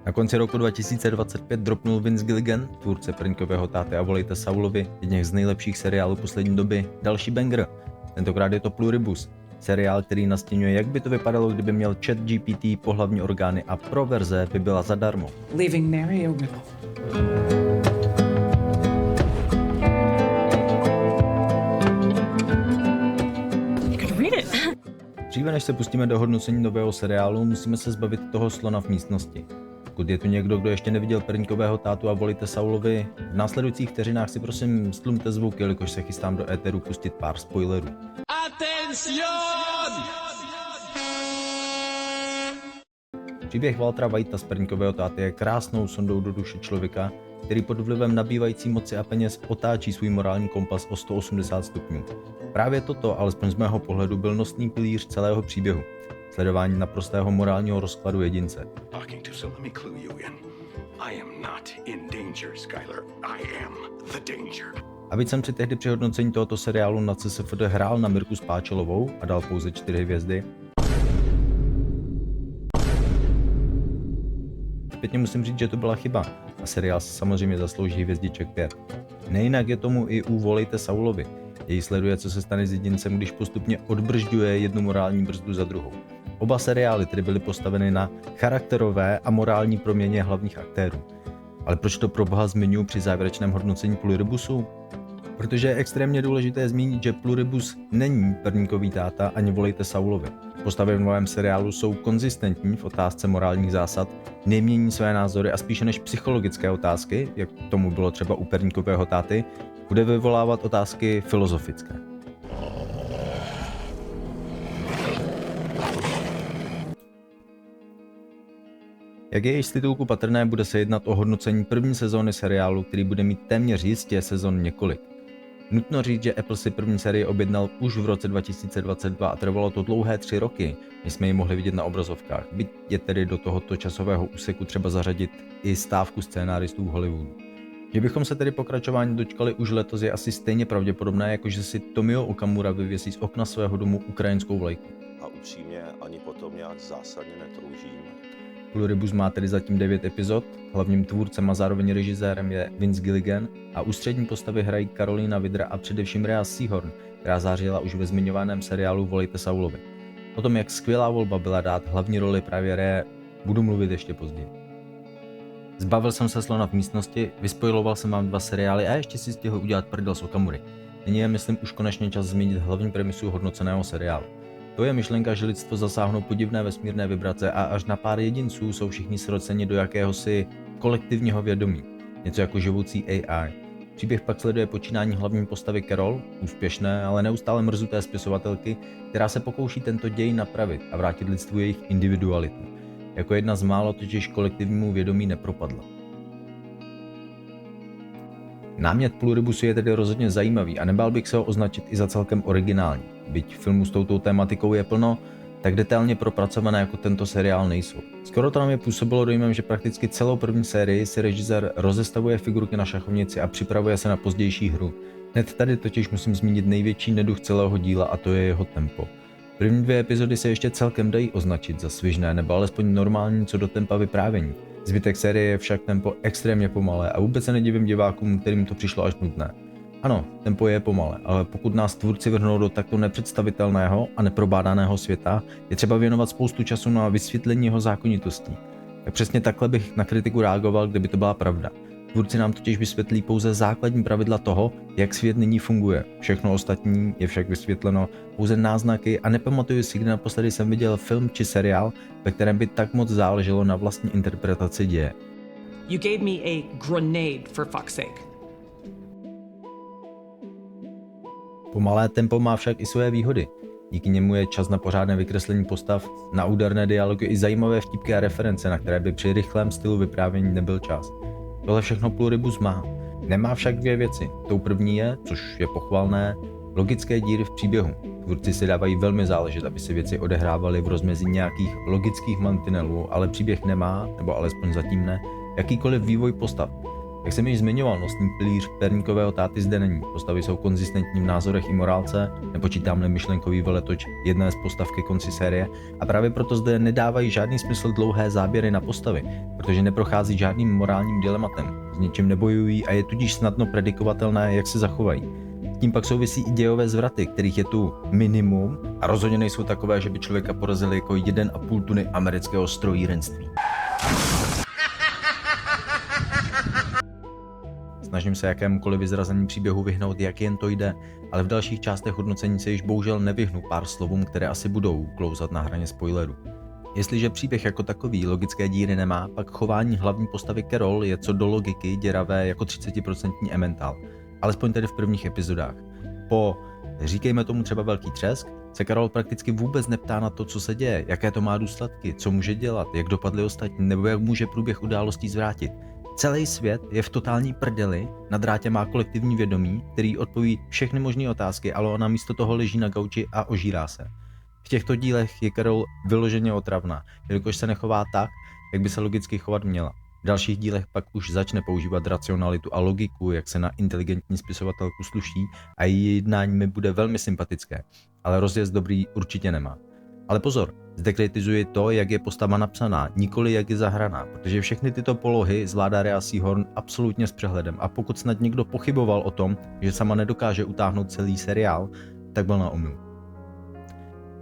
Na konci roku 2025 dropnul Vince Gilligan, tvůrce Prňkového táty a Volejte Saulovi, jedněch z nejlepších seriálů poslední doby, další banger. Tentokrát je to Pluribus, seriál, který nastěňuje, jak by to vypadalo, kdyby měl ChatGPT pohlavní orgány a pro verze by byla zadarmo. Leaving Mary a widow. Dříve než se pustíme do hodnocení nového seriálu, musíme se zbavit toho slona v místnosti. Pokud je tu někdo, kdo ještě neviděl Prňkového tátu a Volejte Saulovi, v následujících vteřinách si prosím stlumte zvuk, jelikož se chystám do éteru pustit pár spoilerů. Atención! Příběh Waltera Whitea z Prňkového táty je krásnou sondou do duše člověka, který pod vlivem nabývající moci a peněz otáčí svůj morální kompas o 180 stupňů. Právě toto, alespoň z mého pohledu, byl nosný pilíř celého příběhu. Sledování naprostého morálního rozkladu jedince. A byť jsem si tehdy při hodnocení tohoto seriálu na CSFD hrál na Mirku Spáčelovou a dal pouze 4 hvězdy, zpětně musím říct, že to byla chyba a seriál se samozřejmě zaslouží hvězdiček 5. Nejinak je tomu i u Volejte Saulovi. Jej sleduje, co se stane s jedincem, když postupně odbržďuje jednu morální brzdu za druhou. Oba seriály tedy byly postaveny na charakterové a morální proměně hlavních aktérů. Ale proč to pro boha zmiňuji při závěrečném hodnocení Pluribusu? Protože je extrémně důležité zmínit, že Pluribus není Prňkový táta ani Volejte Saulovi. Postavy v novém seriálu jsou konzistentní v otázce morálních zásad, nemění své názory a spíše než psychologické otázky, jak tomu bylo třeba u Prňkového táty, bude vyvolávat otázky filozofické. Jak je již z titulku patrné, bude se jednat o hodnocení první sezóny seriálu, který bude mít téměř jistě sezon několik. Nutno říct, že Apple si první sérii objednal už v roce 2022 a trvalo to dlouhé 3 roky, než jsme ji mohli vidět na obrazovkách, byť je tedy do tohoto časového úseku třeba zařadit i stávku scénáristů v Hollywoodu. Že bychom se tedy pokračování dočkali už letos je asi stejně pravděpodobné, jako že si Tomio Okamura vyvěsí z okna svého domu ukrajinskou vlajku. A upřímně ani potom nějak zásadně netoužím. Pluribus má tedy zatím 9 epizod, hlavním tvůrcem a zároveň režisérem je Vince Gilligan a ústřední postavy hrají Karolína Vidra a především Rhea Seehorn, která zářila už ve zmiňovaném seriálu Volejte Saulovi. O tom, jak skvělá volba byla dát hlavní roli právě Rhea, budu mluvit ještě později. Zbavil jsem se slona v místnosti, vyspojiloval jsem vám 2 seriály a ještě si stihl udělat prdel z Okamury. Nyní je, myslím, už konečně čas zmínit hlavní premisu hodnoceného seriálu. To je myšlenka, že lidstvo zasáhnou podivné vesmírné vibrace a až na pár jedinců jsou všichni sroceni do jakéhosi kolektivního vědomí, něco jako živoucí AI. Příběh pak sleduje počínání hlavní postavy Carol, úspěšné, ale neustále mrzuté spisovatelky, která se pokouší tento děj napravit a vrátit lidstvu jejich individualitu. Jako jedna z málo totiž kolektivnímu vědomí nepropadla. Námět Pluribusu je tedy rozhodně zajímavý a nebál bych se ho označit i za celkem originální. Byť filmů s touto tématikou je plno, tak detailně propracované jako tento seriál nejsou. Skoro to na mě působilo dojmem, že prakticky celou první sérii si režisér rozestavuje figurky na šachovnici a připravuje se na pozdější hru. Hned tady totiž musím zmínit největší neduch celého díla a to je jeho tempo. První 2 epizody se ještě celkem dají označit za svižné nebo alespoň normální co do tempa vyprávění. Zbytek série je však tempo extrémně pomalé a vůbec se nedivím divákům, kterým to přišlo až nutné. Ano, tempo je pomalé, ale pokud nás tvůrci vrhnou do takto nepředstavitelného a neprobádaného světa, je třeba věnovat spoustu času na vysvětlení jeho zákonitostí. Tak přesně takhle bych na kritiku reagoval, kdyby to byla pravda. Tvůrci nám totiž vysvětlí pouze základní pravidla toho, jak svět nyní funguje. Všechno ostatní je však vysvětleno pouze náznaky a nepamatuju si, kdy naposledy jsem viděl film či seriál, ve kterém by tak moc záleželo na vlastní interpretaci děje. You gave me a grenade, for fuck's sake. Pomalé tempo má však i své výhody. Díky němu je čas na pořádné vykreslení postav, na úderné dialogy i zajímavé vtipky a reference, na které by při rychlém stylu vyprávění nebyl čas. Tohle všechno Pluribus má. Nemá však 2 věci. Tou první je, což je pochvalné, logické díry v příběhu. Tvůrci si dávají velmi záležet, aby se věci odehrávaly v rozmezí nějakých logických mantinelů, ale příběh nemá, nebo alespoň zatím ne, jakýkoliv vývoj postav. Jak jsem již zmiňoval, nosný pilíř perníkového táty zde není. Postavy jsou konzistentní v názorech i morálce, nepočítám-li myšlenkový veletoč jedné z postav ke konci série, a právě proto zde nedávají žádný smysl dlouhé záběry na postavy, protože neprochází žádným morálním dilematem, s ničím nebojují a je tudíž snadno predikovatelné, jak se zachovají. S tím pak souvisí i dějové zvraty, kterých je tu minimum a rozhodně nejsou takové, že by člověka porazili jako 1,5 tuny amerického strojírenství. Snažím se jakémukoliv vyzrazení příběhu vyhnout, jak jen to jde, ale v dalších částech hodnocení se již bohužel nevyhnu pár slovům, které asi budou klouzat na hraně spoilerů. Jestliže příběh jako takový logické díry nemá, pak chování hlavní postavy Carol je co do logiky děravé jako 30% Emmental, alespoň tedy v prvních epizodách. Po, říkejme tomu třeba velký třesk, se Carol prakticky vůbec neptá na to, co se děje, jaké to má důsledky, co může dělat, jak dopadly ostatní, nebo jak může průběh událostí zvrátit. Celý svět je v totální prdeli, na drátě má kolektivní vědomí, který odpoví všechny možné otázky, ale ona místo toho leží na gauči a ožírá se. V těchto dílech je Carol vyloženě otravná, jelikož se nechová tak, jak by se logicky chovat měla. V dalších dílech pak už začne používat racionalitu a logiku, jak se na inteligentní spisovatelku sluší, a její jednání mi bude velmi sympatické, ale rozjezd dobrý určitě nemá. Ale pozor, zde kritizuji to, jak je postava napsaná, nikoli jak je zahraná, protože všechny tyto polohy zvládá Rhea Seehorn absolutně s přehledem a pokud snad někdo pochyboval o tom, že sama nedokáže utáhnout celý seriál, tak byl na omyl.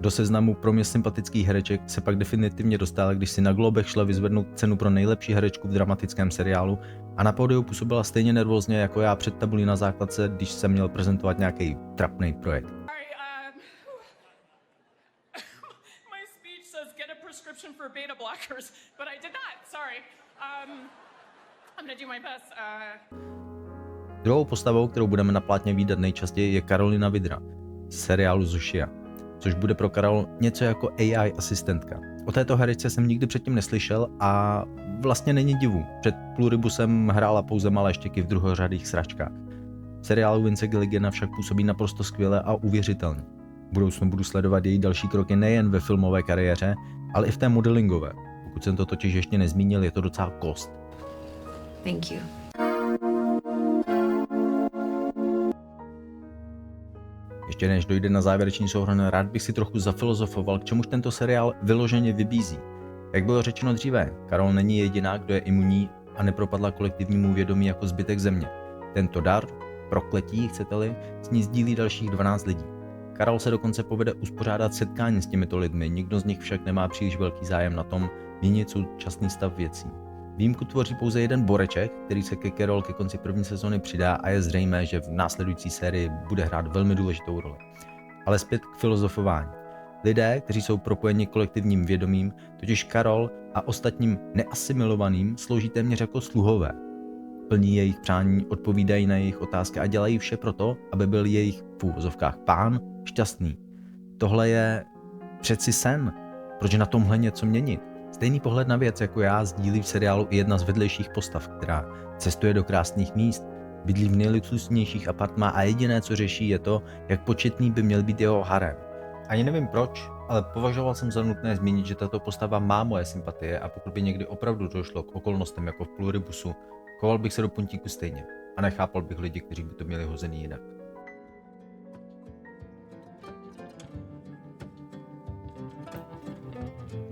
Do seznamu pro mě sympatických hereček se pak definitivně dostala, když si na Globech šla vyzvednout cenu pro nejlepší herečku v dramatickém seriálu a na pódiu působila stejně nervózně jako já před tabulí na základce, když jsem měl prezentovat nějaký trapný projekt. Prescription for beta blockers, but I did not. Sorry. I'm gonna do my best. Druhou postavou, kterou budeme na plátně vídat nejčastěji, je Carolina Vidra z seriálu Zušia, což bude pro Carol něco jako AI asistentka. O této herečce jsem nikdy předtím neslyšel a vlastně není divu. Před Pluribusem hrála pouze malé štěky v druhořadých sračkách. V seriálu Vince Gilligana však působí naprosto skvěle a uvěřitelně. V budoucnu budu sledovat její další kroky nejen ve filmové kariéře, ale i v té modelingové. Pokud jsem to totiž ještě nezmínil, je to docela kost. Thank you. Ještě než dojde na závěrečný souhrn, rád bych si trochu zafilozofoval, k čemuž tento seriál vyloženě vybízí. Jak bylo řečeno dříve, Carol není jediná, kdo je imunní a nepropadla kolektivnímu vědomí jako zbytek země. Tento dar, prokletí, chcete-li, s ní sdílí dalších 12 lidí. Carol se dokonce povede uspořádat setkání s těmito lidmi, nikdo z nich však nemá příliš velký zájem na tom měnit současný stav věcí. Výjimku tvoří pouze jeden boreček, který se ke Carol ke konci první sezóny přidá a je zřejmé, že v následující sérii bude hrát velmi důležitou roli. Ale zpět k filozofování. Lidé, kteří jsou propojeni kolektivním vědomím, totiž Carol a ostatním neasimilovaným slouží téměř jako sluhové. Plní jejich přání, odpovídají na jejich otázky a dělají vše proto, aby byl jejich v úvozovkách pán šťastný. Tohle je přeci sen. Proč na tomhle něco měnit? Stejný pohled na věc jako já sdílí v seriálu i jedna z vedlejších postav, která cestuje do krásných míst, bydlí v nejluxusnějších apartmách a jediné, co řeší, je to, jak početný by měl být jeho harem. Ani nevím proč, ale považoval jsem za nutné zmínit, že tato postava má moje sympatie a pokud by někdy opravdu došlo k okolnostem jako v Pluribusu, choval bych se do puntíku stejně a nechápal bych lidi, kteří by to měli hozený jinak.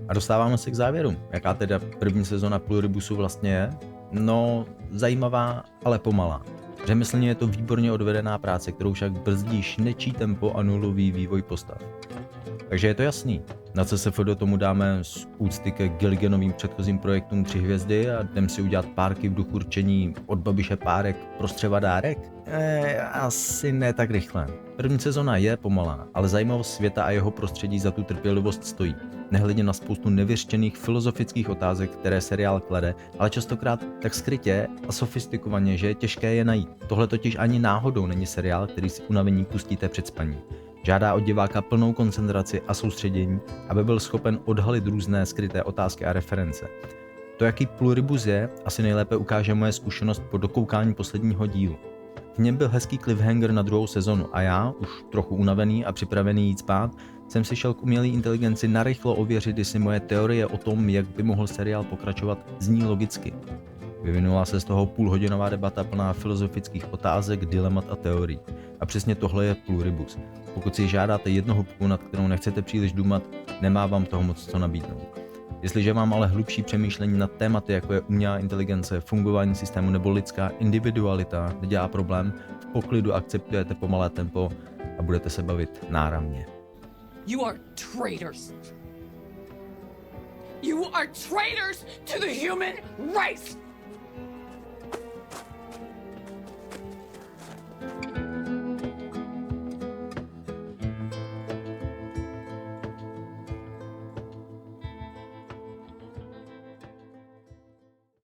A dostáváme se k závěru. Jaká teda první sezona Pluribusu vlastně je? No, zajímavá, ale pomalá. Řemeslně je to výborně odvedená práce, kterou však brzdí šnečí tempo a nulový vývoj postav. Takže je to jasný. Na CSFD tomu dáme z úcty ke Gilliganovým předchozím projektům 3 hvězdy a jdem si udělat párky v duchu rčení od babiše párek prostřeva dárek? Asi ne tak rychle. První sezona je pomalá, ale zajímavost světa a jeho prostředí za tu trpělivost stojí. Nehledě na spoustu nevyřčených filozofických otázek, které seriál klade, ale častokrát tak skrytě a sofistikovaně, že je těžké je najít. Tohle totiž ani náhodou není seriál, který si unavení pustíte před spaním. Žádá od diváka plnou koncentraci a soustředění, aby byl schopen odhalit různé skryté otázky a reference. To, jaký Pluribus je, asi nejlépe ukáže moje zkušenost po dokoukání posledního dílu. V něm byl hezký cliffhanger na druhou sezonu a já, už trochu unavený a připravený jít spát, jsem si šel k umělé inteligenci narychlo ověřit, jestli moje teorie o tom, jak by mohl seriál pokračovat, zní logicky. Vyvinula se z toho půlhodinová debata plná filozofických otázek, dilemat a teorií. A přesně tohle je Pluribus. Pokud si žádáte jednu hubku, nad kterou nechcete příliš důmat, nemá vám toho moc co nabídnout. Jestliže mám ale hlubší přemýšlení nad tématy, jako je umělá inteligence, fungování systému nebo lidská individualita, nedělá problém, v poklidu akceptujete pomalé tempo a budete se bavit náramně. You are traitors. You are traitors to the human race!